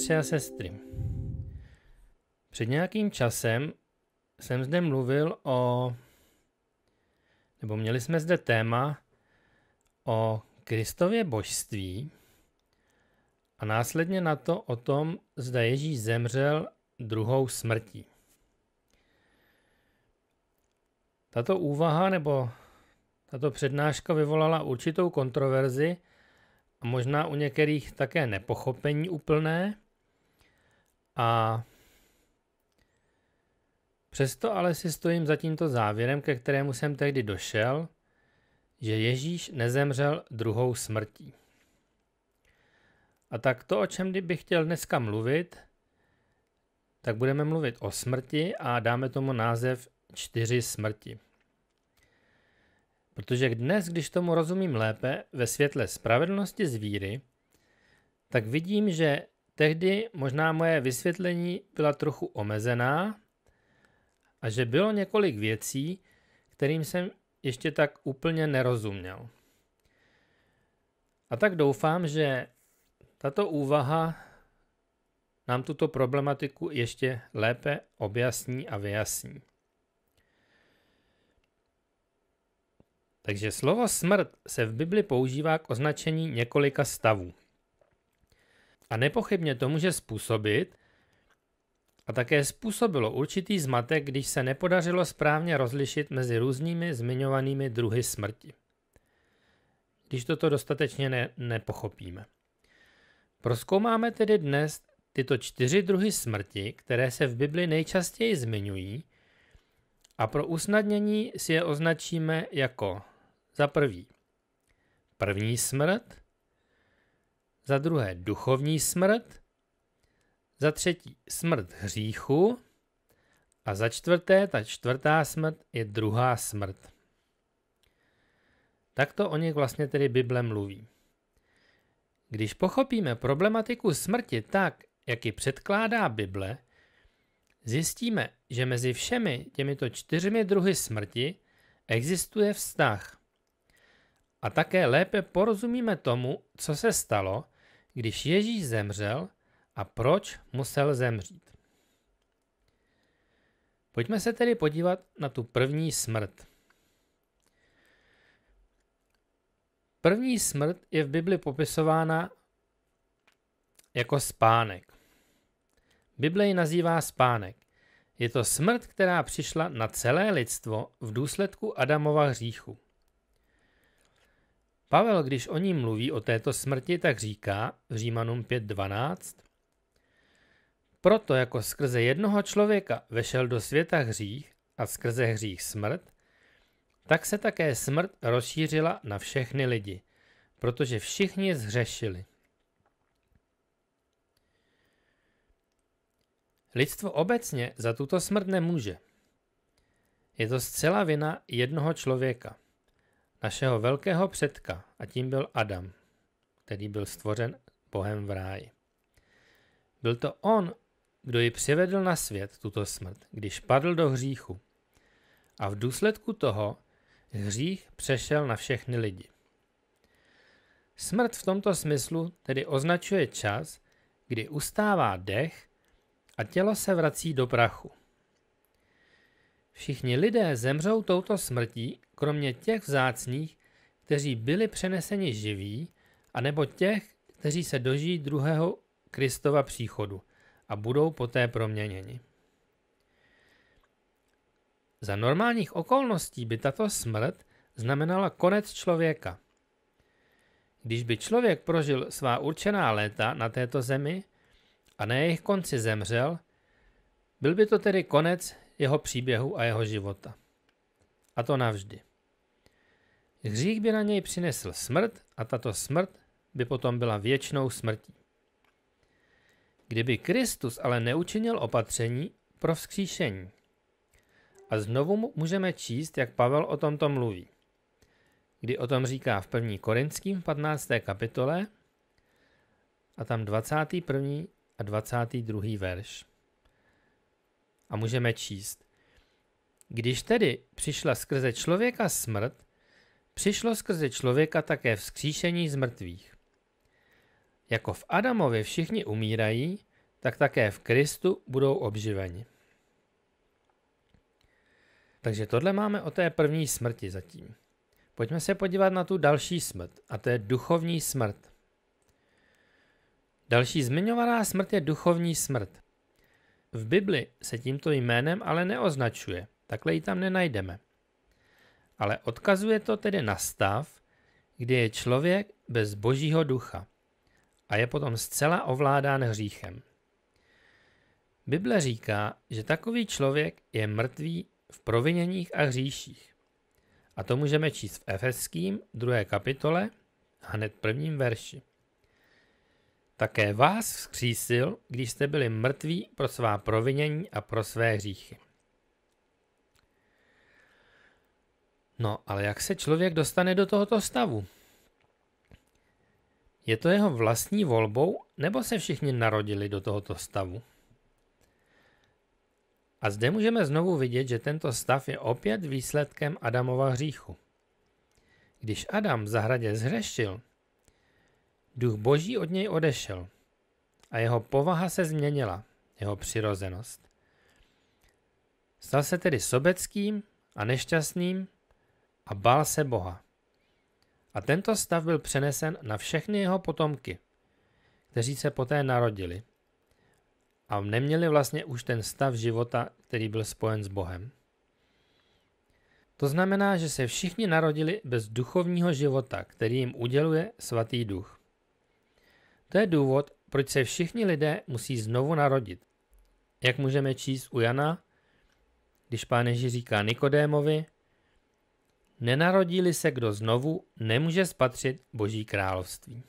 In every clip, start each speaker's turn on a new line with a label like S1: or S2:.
S1: bratři a sestry. Před nějakým časem jsem zde mluvil měli jsme zde téma o Kristově božství a následně na to o tom, zda Ježíš zemřel druhou smrtí. Tato úvaha nebo tato přednáška vyvolala určitou kontroverzi a možná u některých také nepochopení úplné. A přesto ale si stojím za tímto závěrem, ke kterému jsem tehdy došel, že Ježíš nezemřel druhou smrtí. A tak to, o čem bych chtěl dneska mluvit, tak budeme mluvit o smrti a dáme tomu název 4 smrti. Protože dnes, když tomu rozumím lépe ve světle spravedlnosti z víry, tak vidím, že tehdy možná moje vysvětlení byla trochu omezená a že bylo několik věcí, kterým jsem ještě tak úplně nerozuměl. A tak doufám, že tato úvaha nám tuto problematiku ještě lépe objasní a vyjasní. Takže slovo smrt se v Bibli používá k označení několika stavů. A nepochybně to může způsobit, a také způsobilo určitý zmatek, když se nepodařilo správně rozlišit mezi různými zmiňovanými druhy smrti. Když toto dostatečně nepochopíme. Prozkoumáme tedy dnes tyto 4 druhy smrti, které se v Bibli nejčastěji zmiňují, a pro usnadnění si je označíme jako za první smrt, za druhé duchovní smrt, za třetí smrt hříchu a za čtvrté, ta 4. smrt je druhá smrt. Takto o nich vlastně tedy Bible mluví. Když pochopíme problematiku smrti tak, jak ji předkládá Bible, zjistíme, že mezi všemi těmito 4 druhy smrti existuje vztah. A také lépe porozumíme tomu, co se stalo, když Ježíš zemřel a proč musel zemřít. Pojďme se tedy podívat na tu první smrt. První smrt je v Bibli popisována jako spánek. Bible ji nazývá spánek. Je to smrt, která přišla na celé lidstvo v důsledku Adamova hříchu. Pavel, když o ní mluví o této smrti, tak říká v Římanům 5:12: Proto jako skrze jednoho člověka vešel do světa hřích a skrze hřích smrt, tak se také smrt rozšířila na všechny lidi, protože všichni zhřešili. Lidstvo obecně za tuto smrt nemůže. Je to zcela vina jednoho člověka, našeho velkého předka, a tím byl Adam, který byl stvořen Bohem v ráji. Byl to on, kdo ji přivedl na svět, tuto smrt, když padl do hříchu. A v důsledku toho hřích přešel na všechny lidi. Smrt v tomto smyslu tedy označuje čas, kdy ustává dech a tělo se vrací do prachu. Všichni lidé zemřou touto smrtí, kromě těch vzácných, kteří byli přeneseni živí, anebo těch, kteří se dožijí druhého Kristova příchodu a budou poté proměněni. Za normálních okolností by tato smrt znamenala konec člověka. Když by člověk prožil svá určená léta na této zemi a na jejich konci zemřel, byl by to tedy konec jeho příběhu a jeho života. A to navždy. Hřích by na něj přinesl smrt a tato smrt by potom byla věčnou smrtí. Kdyby Kristus ale neučinil opatření pro vzkříšení. A znovu můžeme číst, jak Pavel o tomto mluví. Kdy o tom říká v 1. Korinským 15. kapitole a tam 21. a 22. verš. A můžeme číst: Když tedy přišla skrze člověka smrt, přišlo skrze člověka také vzkříšení z mrtvých. Jako v Adamově všichni umírají, tak také v Kristu budou obživeni. Takže tohle máme o té první smrti zatím. Pojďme se podívat na tu další smrt, a to je duchovní smrt. Další zmiňovaná smrt je duchovní smrt. V Bibli se tímto jménem ale neoznačuje, takhle ji tam nenajdeme. Ale odkazuje to tedy na stav, kdy je člověk bez Božího ducha a je potom zcela ovládán hříchem. Bible říká, že takový člověk je mrtvý v proviněních a hříších. A to můžeme číst v Efeským 2. kapitole, hned 1. verši. Také vás vzkřísil, když jste byli mrtví pro svá provinění a pro své hříchy. No, ale jak se člověk dostane do tohoto stavu? Je to jeho vlastní volbou, nebo se všichni narodili do tohoto stavu? A zde můžeme znovu vidět, že tento stav je opět výsledkem Adamova hříchu. Když Adam v zahradě zhřešil, duch Boží od něj odešel a jeho povaha se změnila, jeho přirozenost. Stal se tedy sobeckým a nešťastným a bál se Boha. A tento stav byl přenesen na všechny jeho potomky, kteří se poté narodili a neměli vlastně už ten stav života, který byl spojen s Bohem. To znamená, že se všichni narodili bez duchovního života, který jim uděluje Svatý Duch. To je důvod, proč se všichni lidé musí znovu narodit. Jak můžeme číst u Jana, když Pán Ježíš říká Nikodémovi, nenarodí-li se kdo znovu, nemůže spatřit Boží království.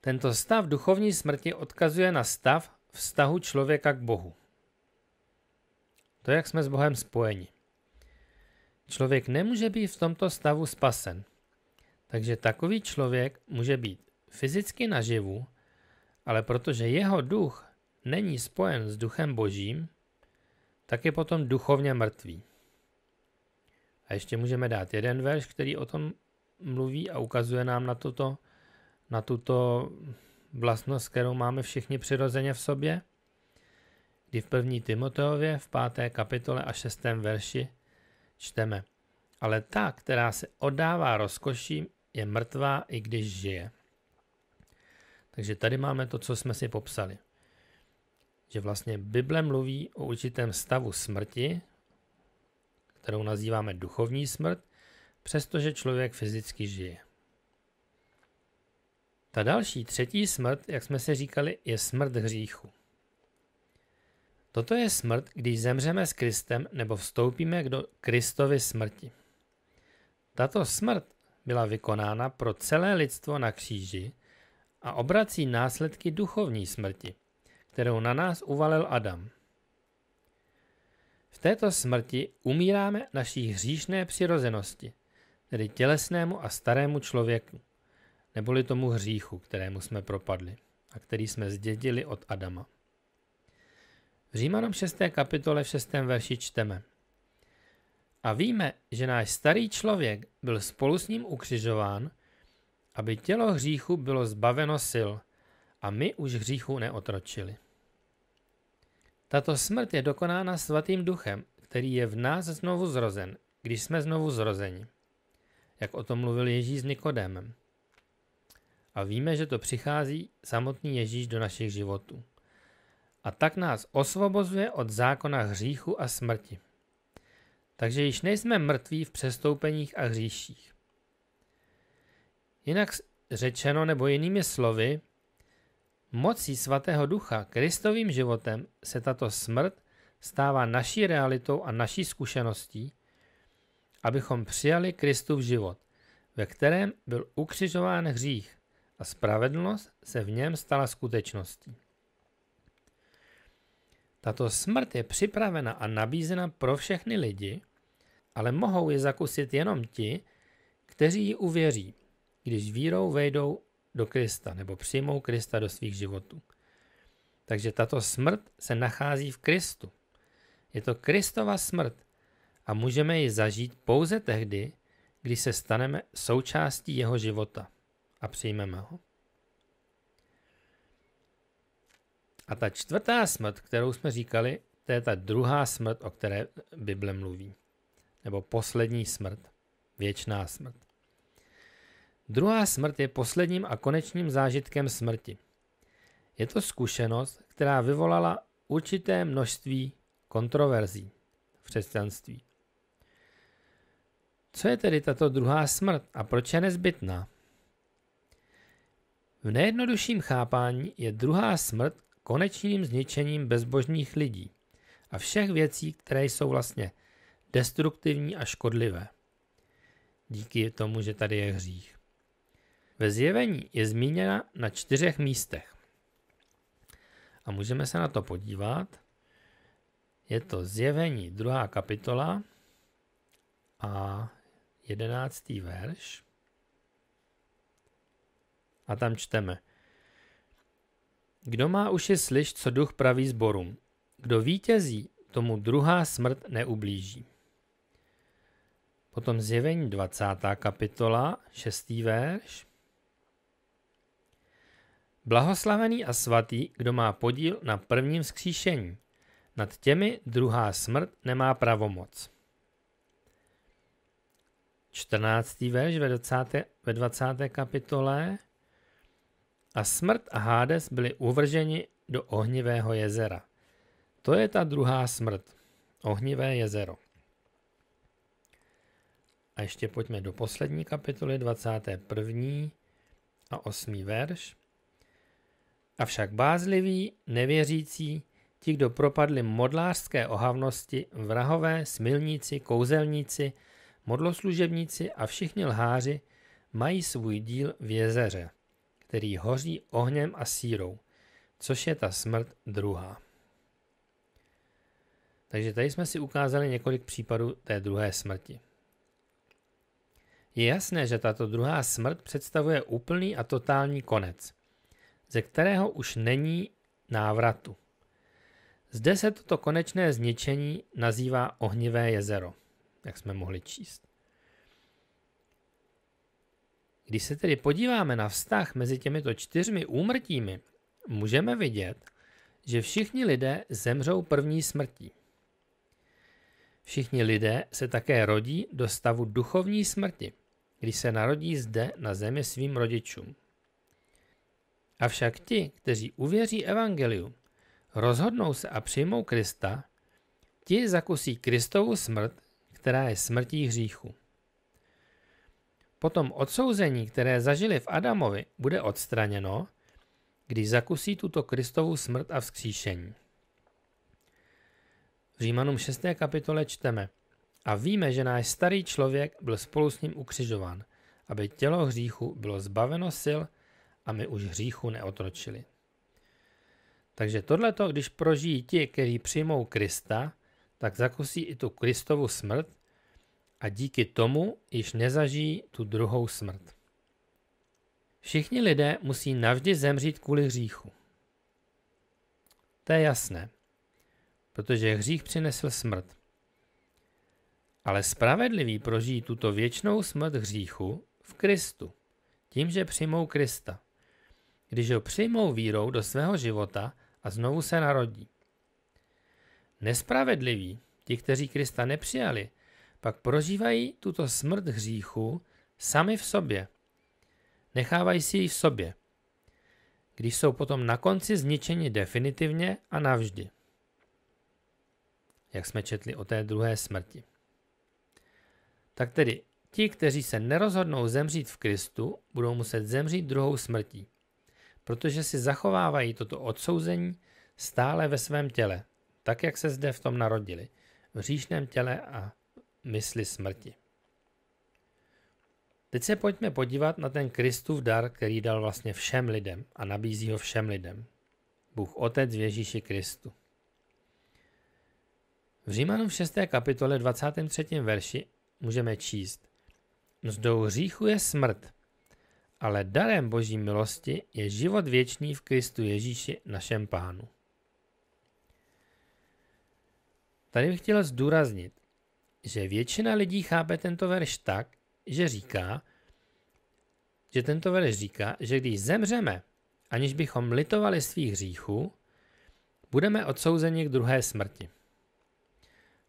S1: Tento stav duchovní smrti odkazuje na stav vztahu člověka k Bohu. To, jak jsme s Bohem spojeni. Člověk nemůže být v tomto stavu spasen. Takže takový člověk může být fyzicky naživu, ale protože jeho duch není spojen s duchem Božím, tak je potom duchovně mrtvý. A ještě můžeme dát jeden verš, který o tom mluví a ukazuje nám na tuto vlastnost, kterou máme všichni přirozeně v sobě. Kdy v 1. Timoteově v 5. kapitole a 6. verši čteme: ale ta, která se oddává rozkoším, je mrtvá, i když žije. Takže tady máme to, co jsme si popsali. Že vlastně Bible mluví o určitém stavu smrti, kterou nazýváme duchovní smrt, přestože člověk fyzicky žije. Ta další, třetí smrt, jak jsme si říkali, je smrt hříchu. Toto je smrt, když zemřeme s Kristem nebo vstoupíme do Kristovy smrti. Tato smrt byla vykonána pro celé lidstvo na kříži a obrací následky duchovní smrti, kterou na nás uvalil Adam. V této smrti umíráme naší hříšné přirozenosti, tedy tělesnému a starému člověku, neboli tomu hříchu, kterému jsme propadli a který jsme zdědili od Adama. V Římanům 6. kapitole v 6. verši čteme: a víme, že náš starý člověk byl spolu s ním ukřižován, aby tělo hříchu bylo zbaveno sil a my už hříchu neotročili. Tato smrt je dokonána Svatým Duchem, který je v nás znovu zrozen, když jsme znovu zrozeni, jak o tom mluvil Ježíš s Nikodémem. A víme, že to přichází samotný Ježíš do našich životů. A tak nás osvobozuje od zákona hříchu a smrti. Takže již nejsme mrtví v přestoupeních a hříších. Jinak řečeno nebo jinými slovy, mocí Svatého Ducha, Kristovým životem, se tato smrt stává naší realitou a naší zkušeností, abychom přijali Kristův život, ve kterém byl ukřižován hřích a spravedlnost se v něm stala skutečností. Tato smrt je připravena a nabízena pro všechny lidi, ale mohou ji zakusit jenom ti, kteří ji uvěří, když vírou vejdou do Krista nebo přijmou Krista do svých životů. Takže tato smrt se nachází v Kristu. Je to Kristova smrt a můžeme ji zažít pouze tehdy, když se staneme součástí jeho života a přijmeme ho. A ta čtvrtá smrt, kterou jsme říkali, to je ta druhá smrt, o které Bible mluví. Nebo poslední smrt, věčná smrt. Druhá smrt je posledním a konečným zážitkem smrti. Je to zkušenost, která vyvolala určité množství kontroverzí v křesťanství. Co je tedy tato druhá smrt a proč je nezbytná? V nejjednodušším chápání je druhá smrt konečným zničením bezbožných lidí a všech věcí, které jsou vlastně destruktivní a škodlivé. Díky tomu, že tady je hřích. Ve Zjevení je zmíněna na 4 místech. A můžeme se na to podívat. Je to Zjevení 2. kapitola a 11. verš. A tam čteme. Kdo má uši, slyš, co duch praví sborům. Kdo vítězí, tomu druhá smrt neublíží. Potom Zjevení 20. kapitola, 6. verš. Blahoslavený a svatý, kdo má podíl na prvním vzkříšení. Nad těmi druhá smrt nemá pravomoc. 14. verš ve 20. kapitole. A smrt a Hádes byli uvrženi do ohnivého jezera. To je ta druhá smrt. Ohnivé jezero. A ještě pojďme do poslední kapitoly 21. a 8. verš. Avšak bázliví, nevěřící, ti, kdo propadli modlářské ohavnosti, vrahové, smilníci, kouzelníci, modloslužebníci a všichni lháři, mají svůj díl v jezeře, který hoří ohněm a sírou, což je ta smrt druhá. Takže tady jsme si ukázali několik případů té druhé smrti. Je jasné, že tato druhá smrt představuje úplný a totální konec, ze kterého už není návratu. Zde se toto konečné zničení nazývá ohnivé jezero, jak jsme mohli číst. Když se tedy podíváme na vztah mezi těmito 4 úmrtími, můžeme vidět, že všichni lidé zemřou první smrtí. Všichni lidé se také rodí do stavu duchovní smrti, když se narodí zde na zemi svým rodičům. Avšak ti, kteří uvěří evangeliu, rozhodnou se a přijmou Krista, ti zakusí Kristovu smrt, která je smrtí hříchu. Potom odsouzení, které zažili v Adamovi, bude odstraněno, když zakusí tuto Kristovu smrt a vzkříšení. V Římanům 6. kapitole čteme: A víme, že náš starý člověk byl spolu s ním ukřižován, aby tělo hříchu bylo zbaveno sil a my už hříchu neotročili. Takže tohleto, když prožijí ti, kteří přijmou Krista, tak zakusí i tu Kristovu smrt a díky tomu již nezažijí tu druhou smrt. Všichni lidé musí navždy zemřít kvůli hříchu. To je jasné, protože hřích přinesl smrt. Ale spravedliví prožijí tuto věčnou smrt hříchu v Kristu, tím, že přijmou Krista, když ho přijmou vírou do svého života a znovu se narodí. Nespravedliví, ti, kteří Krista nepřijali, pak prožívají tuto smrt hříchu sami v sobě. Nechávají si ji v sobě, když jsou potom na konci zničeni definitivně a navždy. Jak jsme četli o té druhé smrti. Tak tedy ti, kteří se nerozhodnou zemřít v Kristu, budou muset zemřít druhou smrtí, protože si zachovávají toto odsouzení stále ve svém těle, tak jak se zde v tom narodili, v hříšném těle a mysli smrti. Teď se pojďme podívat na ten Kristův dar, který dal vlastně všem lidem a nabízí ho všem lidem. Bůh Otec v Ježíši Kristu. V Římanům 6. kapitole 23. verši můžeme číst: Mzdou hříchu je smrt, ale darem Boží milosti je život věčný v Kristu Ježíši našem Pánu. Tady bych chtěl zdůraznit, že většina lidí chápe tento verš tak, že tento verš říká, že když zemřeme, aniž bychom litovali svých hříchů, budeme odsouzeni k druhé smrti.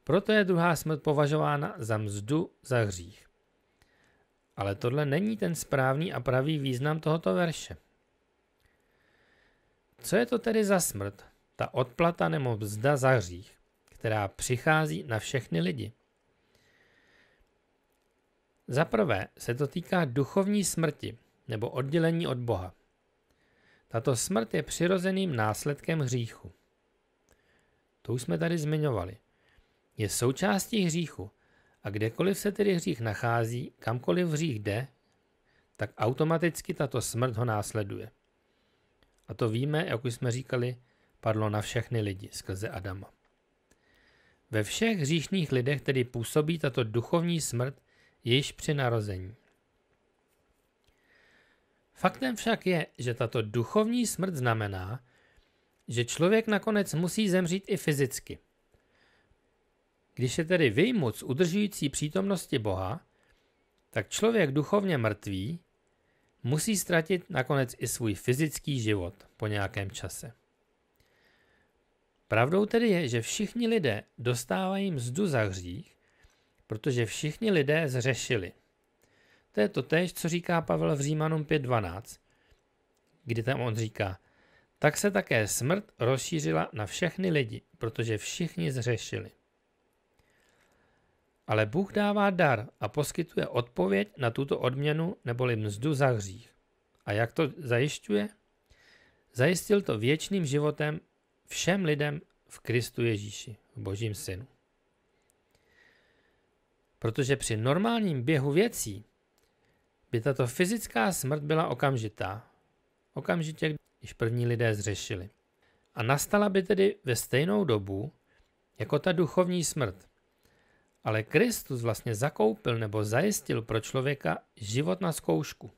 S1: Proto je druhá smrt považována za mzdu za hřích. Ale tohle není ten správný a pravý význam tohoto verše. Co je to tedy za smrt, ta odplata nebo mzda za hřích, která přichází na všechny lidi? Za prvé se to týká duchovní smrti nebo oddělení od Boha. Tato smrt je přirozeným následkem hříchu. To už jsme tady zmiňovali. Je součástí hříchu a kdekoliv se tedy hřích nachází, kamkoliv hřích jde, tak automaticky tato smrt ho následuje. A to víme, jak už jsme říkali, padlo na všechny lidi skrze Adama. Ve všech hříšných lidech tedy působí tato duchovní smrt již při narození. Faktem však je, že tato duchovní smrt znamená, že člověk nakonec musí zemřít i fyzicky. Když je tedy vyjmut z udržující přítomnosti Boha, tak člověk duchovně mrtvý musí ztratit nakonec i svůj fyzický život po nějakém čase. Pravdou tedy je, že všichni lidé dostávají mzdu za hřích, protože všichni lidé zřešili. To je totéž, co říká Pavel v Římanům 5.12, kdy tam on říká: tak se také smrt rozšířila na všechny lidi, protože všichni zřešili. Ale Bůh dává dar a poskytuje odpověď na tuto odměnu neboli mzdu za hřích. A jak to zajišťuje? Zajistil to věčným životem všem lidem v Kristu Ježíši, v Božím Synu. Protože při normálním běhu věcí by tato fyzická smrt byla okamžitá. Okamžitě, když první lidé zřešili. A nastala by tedy ve stejnou dobu jako ta duchovní smrt. Ale Kristus vlastně zakoupil nebo zajistil pro člověka život na zkoušku.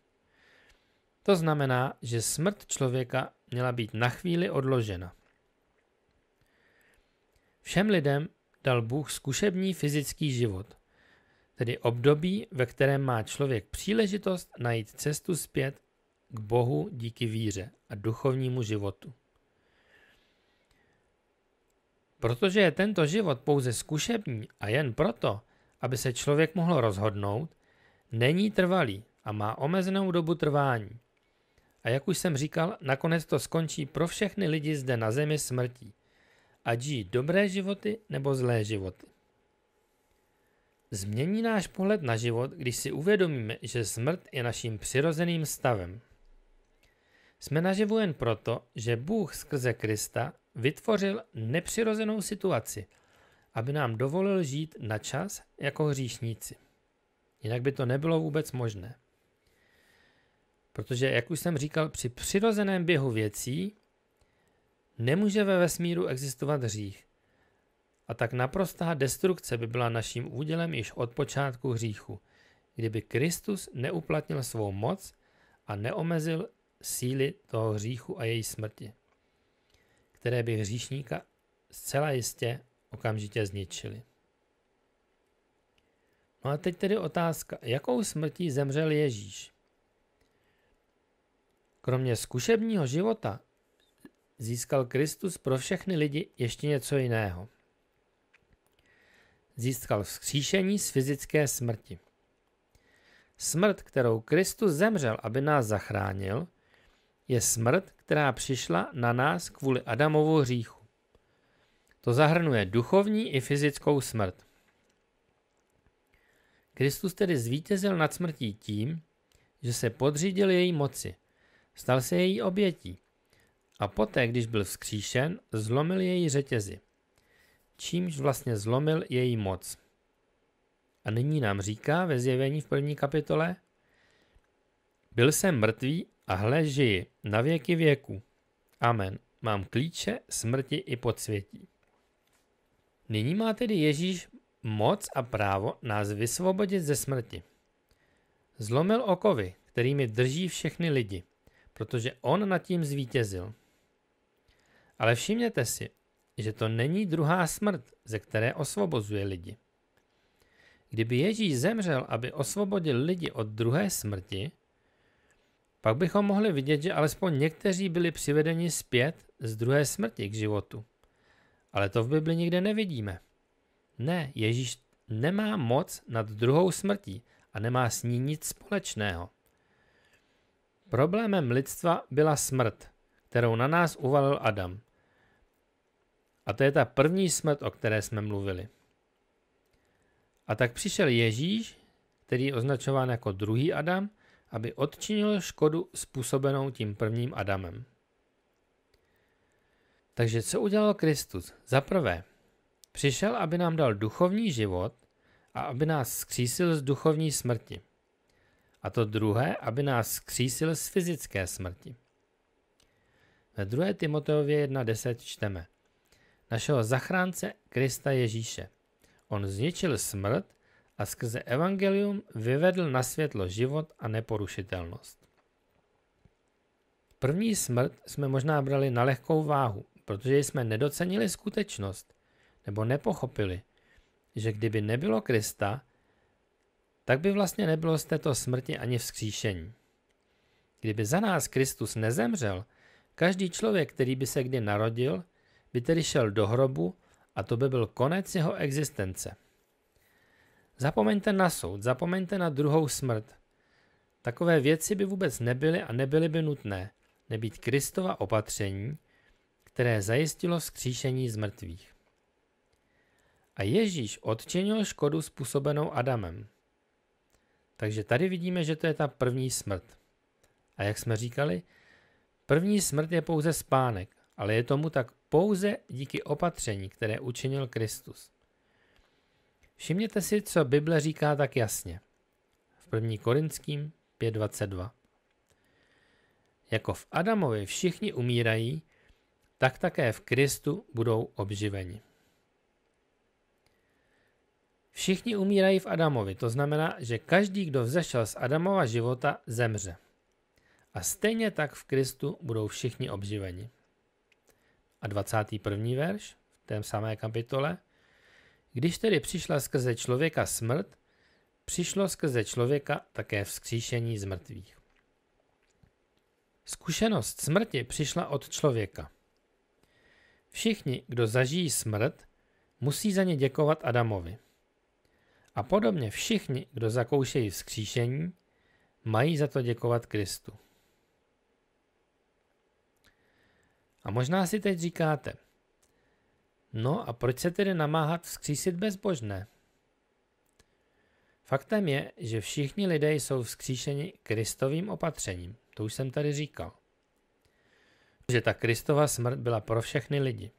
S1: To znamená, že smrt člověka měla být na chvíli odložena. Všem lidem dal Bůh zkušební fyzický život, tedy období, ve kterém má člověk příležitost najít cestu zpět k Bohu díky víře a duchovnímu životu. Protože je tento život pouze zkušební a jen proto, aby se člověk mohl rozhodnout, není trvalý a má omezenou dobu trvání. A jak už jsem říkal, nakonec to skončí pro všechny lidi zde na zemi smrtí. Ať žijí dobré životy nebo zlé životy. Změní náš pohled na život, když si uvědomíme, že smrt je naším přirozeným stavem. Jsme naživu jen proto, že Bůh skrze Krista vytvořil nepřirozenou situaci, aby nám dovolil žít na čas jako hříšníci. Jinak by to nebylo vůbec možné. Protože, jak už jsem říkal, při přirozeném běhu věcí nemůže ve vesmíru existovat hřích. A tak naprostá destrukce by byla naším údělem již od počátku hříchu, kdyby Kristus neuplatnil svou moc a neomezil síly toho hříchu a její smrti, které by hříšníka zcela jistě okamžitě zničily. No a teď tedy otázka, jakou smrtí zemřel Ježíš? Kromě zkušebního života získal Kristus pro všechny lidi ještě něco jiného. Získal vzkříšení z fyzické smrti. Smrt, kterou Kristus zemřel, aby nás zachránil, je smrt, která přišla na nás kvůli Adamovu hříchu. To zahrnuje duchovní i fyzickou smrt. Kristus tedy zvítězil nad smrtí tím, že se podřídil její moci, stal se její obětí a poté, když byl vzkříšen, zlomil její řetězy, čímž vlastně zlomil její moc. A nyní nám říká ve Zjevení v 1. kapitole: byl jsem mrtvý a hle žiji na věky věků. Amen. Mám klíče smrti i podsvětí. Nyní má tedy Ježíš moc a právo nás vysvobodit ze smrti. Zlomil okovy, kterými drží všechny lidi, protože on nad tím zvítězil. Ale všimněte si, že to není druhá smrt, ze které osvobozuje lidi. Kdyby Ježíš zemřel, aby osvobodil lidi od druhé smrti, pak bychom mohli vidět, že alespoň někteří byli přivedeni zpět z druhé smrti k životu. Ale to v Bibli nikde nevidíme. Ne, Ježíš nemá moc nad druhou smrtí a nemá s ní nic společného. Problémem lidstva byla smrt, kterou na nás uvalil Adam. A to je ta první smrt, o které jsme mluvili. A tak přišel Ježíš, který je označován jako druhý Adam, aby odčinil škodu způsobenou tím prvním Adamem. Takže co udělal Kristus? Za prvé, přišel, aby nám dal duchovní život a aby nás vzkřísil z duchovní smrti. A to druhé, aby nás vzkřísil z fyzické smrti. Ve 2. Timoteově 1.10 čteme: našeho zachránce Krista Ježíše. On zničil smrt a skrze evangelium vyvedl na světlo život a neporušitelnost. První smrt jsme možná brali na lehkou váhu, protože jsme nedocenili skutečnost nebo nepochopili, že kdyby nebylo Krista, tak by vlastně nebylo z této smrti ani vzkříšení. Kdyby za nás Kristus nezemřel, každý člověk, který by se kdy narodil, by tedy šel do hrobu a to by byl konec jeho existence. Zapomeňte na soud, zapomeňte na druhou smrt. Takové věci by vůbec nebyly a nebyly by nutné, nebýt Kristova opatření, které zajistilo vzkříšení z mrtvých. A Ježíš odčinil škodu způsobenou Adamem. Takže tady vidíme, že to je ta první smrt. A jak jsme říkali, první smrt je pouze spánek, ale je tomu tak pouze díky opatření, které učinil Kristus. Všimněte si, co Bible říká tak jasně. V 1. Korinským 5.22. Jako v Adamovi všichni umírají, tak také v Kristu budou obživeni. Všichni umírají v Adamovi, to znamená, že každý, kdo vzešel z Adamova života, zemře. A stejně tak v Kristu budou všichni obživeni. A 21. verš v té samé kapitole. Když tedy přišla skrze člověka smrt, přišlo skrze člověka také vzkříšení z mrtvých. Zkušenost smrti přišla od člověka. Všichni, kdo zažijí smrt, musí za ně děkovat Adamovi. A podobně všichni, kdo zakoušejí vzkříšení, mají za to děkovat Kristu. A možná si teď říkáte, no a proč se tedy namáhat vzkřísit bezbožné? Faktem je, že všichni lidé jsou vzkříšeni Kristovým opatřením. To už jsem tady říkal. Že ta Kristova smrt byla pro všechny lidi.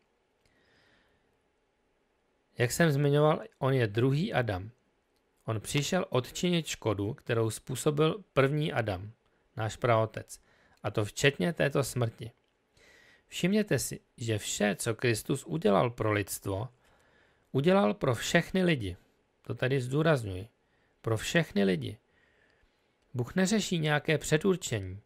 S1: Jak jsem zmiňoval, on je druhý Adam. On přišel odčinit škodu, kterou způsobil první Adam, náš praotec, a to včetně této smrti. Všimněte si, že vše, co Kristus udělal pro lidstvo, udělal pro všechny lidi. To tady zdůrazňuji. Pro všechny lidi. Bůh neřeší nějaké předurčení,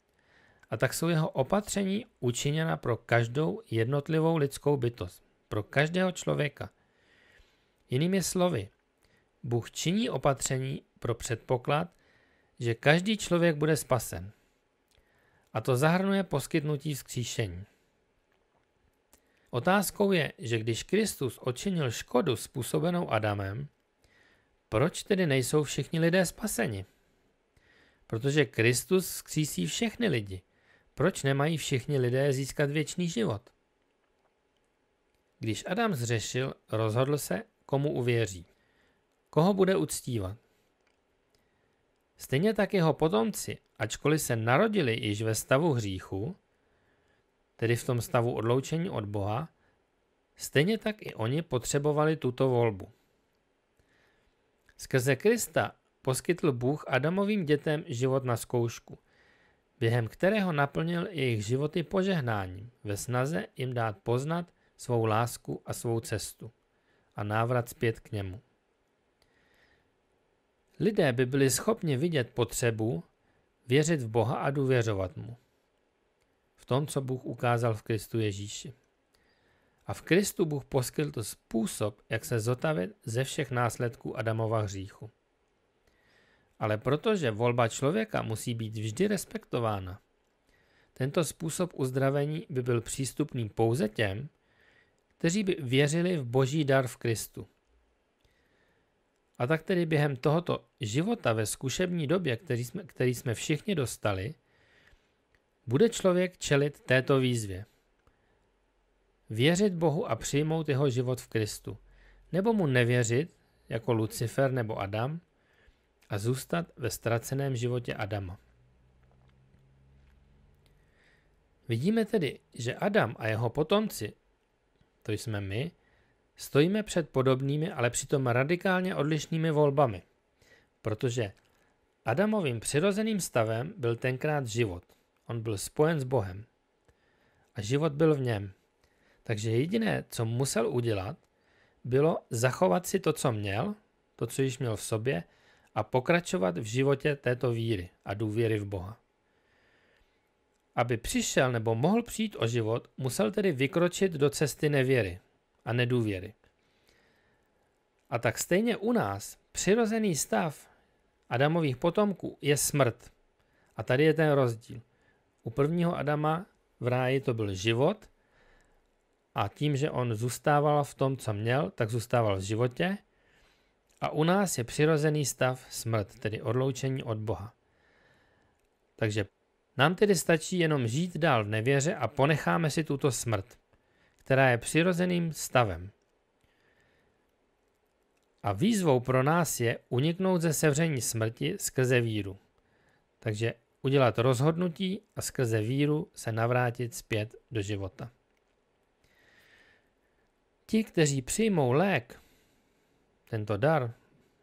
S1: a tak jsou jeho opatření učiněna pro každou jednotlivou lidskou bytost, pro každého člověka. Jinými slovy, Bůh činí opatření pro předpoklad, že každý člověk bude spasen. A to zahrnuje poskytnutí vzkříšení. Otázkou je, že když Kristus odčinil škodu způsobenou Adamem, proč tedy nejsou všichni lidé spaseni? Protože Kristus vzkřísí všechny lidi. Proč nemají všichni lidé získat věčný život? Když Adam zřešil, rozhodl se, komu uvěří. Koho bude uctívat? Stejně tak jeho potomci, ačkoliv se narodili již ve stavu hříchu, tedy v tom stavu odloučení od Boha, stejně tak i oni potřebovali tuto volbu. Skrze Krista poskytl Bůh Adamovým dětem život na zkoušku, během kterého naplnil jejich životy požehnáním, ve snaze jim dát poznat svou lásku a svou cestu a návrat zpět k němu. Lidé by byli schopni vidět potřebu, věřit v Boha a důvěřovat mu. V tom, co Bůh ukázal v Kristu Ježíši. A v Kristu Bůh poskytl způsob, jak se zotavit ze všech následků Adamova hříchu. Ale protože volba člověka musí být vždy respektována, tento způsob uzdravení by byl přístupný pouze těm, kteří by věřili v Boží dar v Kristu. A tak tedy během tohoto života ve zkušební době, který jsme všichni dostali, bude člověk čelit této výzvě. Věřit Bohu a přijmout jeho život v Kristu, nebo mu nevěřit, jako Lucifer nebo Adam, a zůstat ve ztraceném životě Adama. Vidíme tedy, že Adam a jeho potomci, to jsme my, stojíme před podobnými, ale přitom radikálně odlišnými volbami, protože Adamovým přirozeným stavem byl tenkrát život. On byl spojen s Bohem a život byl v něm. Takže jediné, co musel udělat, bylo zachovat si to, co měl, to, co již měl v sobě, a pokračovat v životě této víry a důvěry v Boha. Aby přišel nebo mohl přijít o život, musel tedy vykročit do cesty nevěry a nedůvěry. A tak stejně u nás přirozený stav Adamových potomků je smrt. A tady je ten rozdíl. U prvního Adama v ráji to byl život a tím, že on zůstával v tom, co měl, tak zůstával v životě. A u nás je přirozený stav smrt, tedy odloučení od Boha. Takže nám tedy stačí jenom žít dál v nevěře a ponecháme si tuto smrt, která je přirozeným stavem. A výzvou pro nás je uniknout ze sevření smrti skrze víru. Takže udělat rozhodnutí a skrze víru se navrátit zpět do života. Ti, kteří přijmou lék, tento dar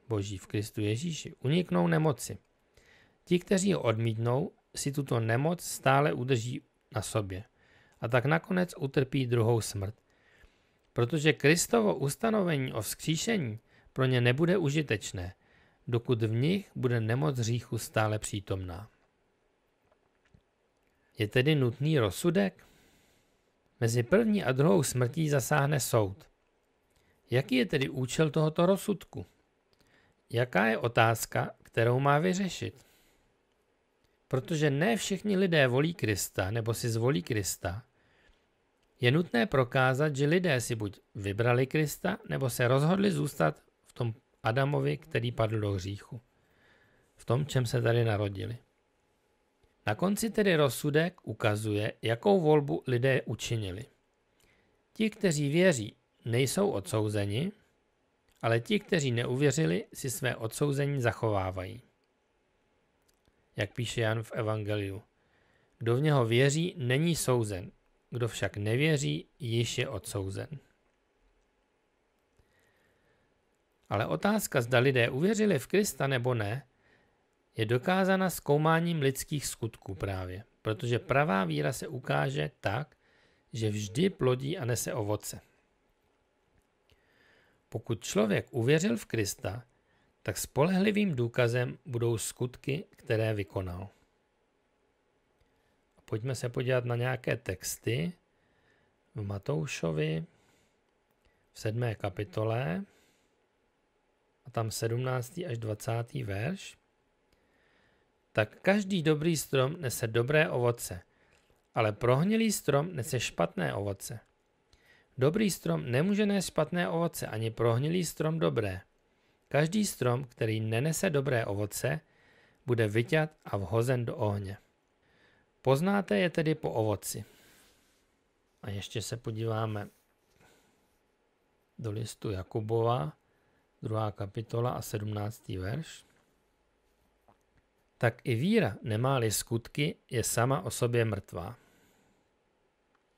S1: Boží v Kristu Ježíši, uniknou nemoci. Ti, kteří ho odmítnou, si tuto nemoc stále udrží na sobě a tak nakonec utrpí druhou smrt. Protože Kristovo ustanovení o vzkříšení pro ně nebude užitečné, dokud v nich bude nemoc hříchu stále přítomná. Je tedy nutný rozsudek? Mezi první a druhou smrtí zasáhne soud. Jaký je tedy účel tohoto rozsudku? Jaká je otázka, kterou má vyřešit? Protože ne všichni lidé volí Krista nebo si zvolí Krista, je nutné prokázat, že lidé si buď vybrali Krista, nebo se rozhodli zůstat v tom Adamovi, který padl do hříchu. V tom, čem se tady narodili. Na konci tedy rozsudek ukazuje, jakou volbu lidé učinili. Ti, kteří věří, nejsou odsouzeni, ale ti, kteří neuvěřili, si své odsouzení zachovávají. Jak píše Jan v Evangeliu. Kdo v něho věří, není souzen. Kdo však nevěří, již je odsouzen. Ale otázka, zda lidé uvěřili v Krista nebo ne, je dokázána zkoumáním lidských skutků právě, protože pravá víra se ukáže tak, že vždy plodí a nese ovoce. Pokud člověk uvěřil v Krista, tak spolehlivým důkazem budou skutky, které vykonal. Pojďme se podívat na nějaké texty v Matoušovi v 7. kapitole a tam 17. až 20. verš. Tak každý dobrý strom nese dobré ovoce, ale prohnilý strom nese špatné ovoce. Dobrý strom nemůže nést špatné ovoce, ani prohnilý strom dobré. Každý strom, který nenese dobré ovoce, bude vyťat a vhozen do ohně. Poznáte je tedy po ovoci. A ještě se podíváme do listu Jakubova, 2. kapitola a 17. verš. Tak i víra, nemá-li skutky, je sama o sobě mrtvá.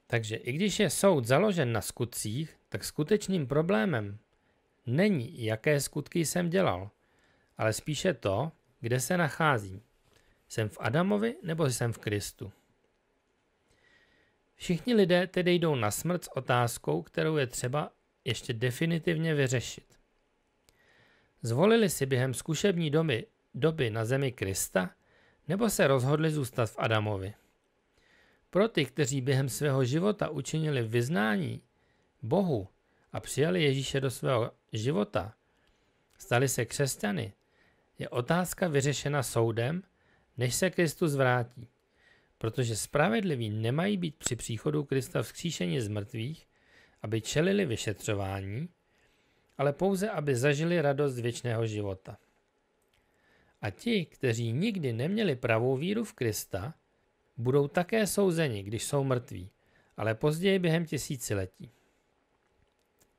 S1: Takže i když je soud založen na skutcích, tak skutečným problémem není, jaké skutky jsem dělal, ale spíše to, kde se nacházím. Jsem v Adamovi nebo jsem v Kristu? Všichni lidé tedy jdou na smrt s otázkou, kterou je třeba ještě definitivně vyřešit. Zvolili si během zkušební doby na zemi Krista, nebo se rozhodli zůstat v Adamovi? Pro ty, kteří během svého života učinili vyznání Bohu a přijali Ježíše do svého života, stali se křesťany, je otázka vyřešena soudem, než se Kristus vrátí. Protože spravedliví nemají být při příchodu Krista vzkříšeni z mrtvých, aby čelili vyšetřování, ale pouze, aby zažili radost věčného života. A ti, kteří nikdy neměli pravou víru v Krista, budou také souzeni, když jsou mrtví, ale později během tisíciletí.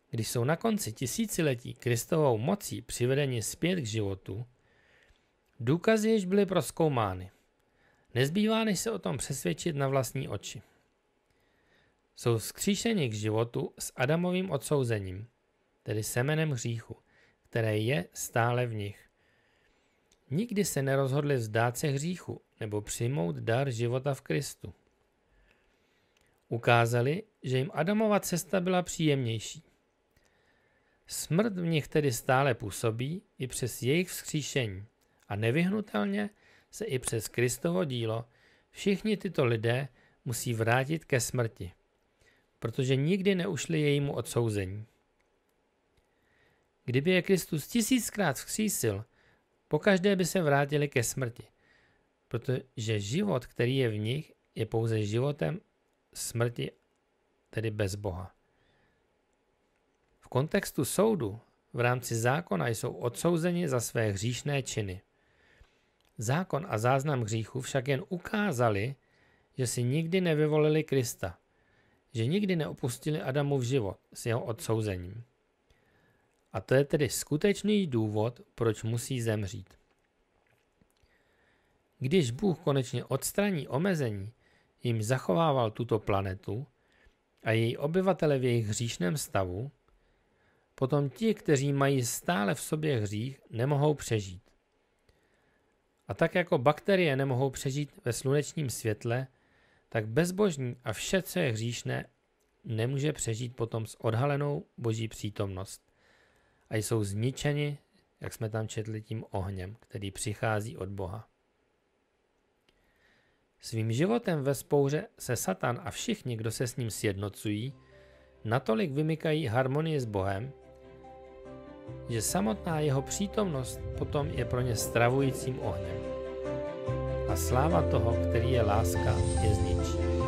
S1: Když jsou na konci tisíciletí Kristovou mocí přivedeni zpět k životu, důkazy již byly prozkoumány. Nezbývá, než se o tom přesvědčit na vlastní oči. Jsou vzkříšeni k životu s Adamovým odsouzením, tedy semenem hříchu, které je stále v nich. Nikdy se nerozhodli vzdát se hříchu nebo přijmout dar života v Kristu. Ukázali, že jim Adamova cesta byla příjemnější. Smrt v nich tedy stále působí i přes jejich vzkříšení a nevyhnutelně se i přes Kristovo dílo všichni tyto lidé musí vrátit ke smrti, protože nikdy neušli jejímu odsouzení. Kdyby je Kristus 1000krát vzkřísil, pokaždé by se vrátili ke smrti, protože život, který je v nich, je pouze životem smrti, tedy bez Boha. V kontextu soudu v rámci zákona jsou odsouzeni za své hříšné činy. Zákon a záznam hříchu však jen ukázali, že si nikdy nevyvolili Krista, že nikdy neopustili Adamův život s jeho odsouzením. A to je tedy skutečný důvod, proč musí zemřít. Když Bůh konečně odstraní omezení, jim zachovával tuto planetu a její obyvatele v jejich hříšném stavu, potom ti, kteří mají stále v sobě hřích, nemohou přežít. A tak jako bakterie nemohou přežít ve slunečním světle, tak bezbožní a vše, co je hříšné, nemůže přežít potom s odhalenou Boží přítomnost. A jsou zničeni, jak jsme tam četli, tím ohněm, který přichází od Boha. Svým životem ve vzpouře se Satan a všichni, kdo se s ním sjednocují, natolik vymykají harmonii s Bohem, že samotná jeho přítomnost potom je pro ně stravujícím ohněm. A sláva toho, který je láska, je zničí.